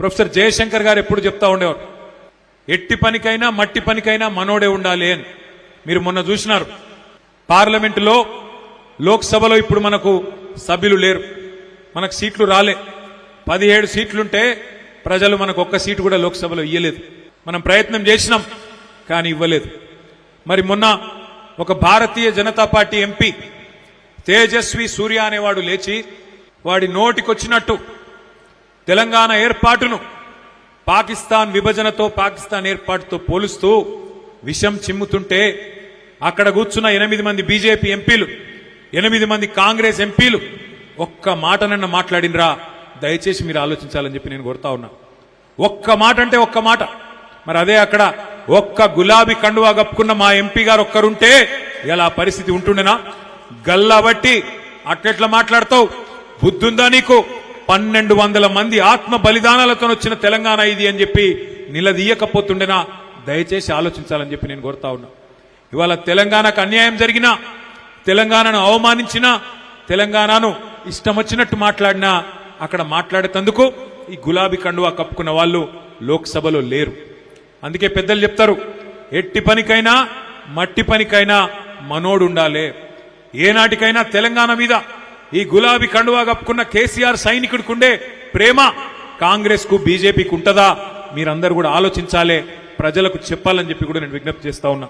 Professor Jayashankar గారు ఎప్పుడు చెప్తా ఉండేవారు, ఎట్టి పనికైనా మట్టి పనికైనా మనోడే ఉండాలి అని. మీరు మొన్న చూసినారు పార్లమెంటులో, లోక్సభలో ఇప్పుడు మనకు సభ్యులు లేరు, మనకు సీట్లు రాలే. 17 సీట్లుంటే ప్రజలు మనకు ఒక్క సీటు కూడా లోక్సభలో ఇయ్యలేదు. మనం ప్రయత్నం చేసినాం కానీ ఇవ్వలేదు. మరి మొన్న ఒక భారతీయ జనతా పార్టీ ఎంపీ తేజస్వి సూర్య అనేవాడు లేచి వాడి నోటికొచ్చినట్టు తెలంగాణ ఏర్పాటును పాకిస్తాన్ విభజనతో, పాకిస్తాన్ ఏర్పాటుతో పోలుస్తూ విషం చిమ్ముతుంటే అక్కడ కూర్చున్న 8 మంది బీజేపీ ఎంపీలు, 8 మంది కాంగ్రెస్ ఎంపీలు ఒక్క మాటనన్న మాట్లాడినరా? దయచేసి మీరు ఆలోచించాలని చెప్పి నేను కోరుతా ఉన్నా. ఒక్క మాట అంటే ఒక్క మాట. మరి అదే అక్కడ ఒక్క గులాబీ కండువా కప్పుకున్న మా ఎంపీ గారు ఒక్కరుంటే ఇలా పరిస్థితి ఉంటుండేనా? గల్లాబట్టి అట్లెట్లా మాట్లాడతావు? బుద్ధుందా నీకు? 1200 మంది ఆత్మ బలిదానాలతో వచ్చిన తెలంగాణ ఇది అని చెప్పి నిలదీయకపోతుండేనా? దయచేసి ఆలోచించాలని చెప్పి నేను కోరుతా ఉన్నా. ఇవాళ తెలంగాణకు అన్యాయం జరిగినా, తెలంగాణను అవమానించినా, తెలంగాణను ఇష్టం వచ్చినట్టు మాట్లాడినా అక్కడ మాట్లాడేందుకు ఈ గులాబీ కండువా కప్పుకున్న వాళ్ళు లోక్సభలో లేరు. అందుకే పెద్దలు చెప్తారు, ఎట్టి పనికైనా మట్టి పనికైనా మనోడు ఉండాలి. ఏనాటికైనా తెలంగాణ మీద ఈ గులాబీ కండువా కప్పుకున్న కేసీఆర్ సైనికుడికి ప్రేమ కాంగ్రెస్ కు బీజేపీకి ఉంటుందా? మీరందరూ కూడా ఆలోచించాలి, ప్రజలకు చెప్పాలని చెప్పి కూడా నేను విజ్ఞప్తి చేస్తా ఉన్నా.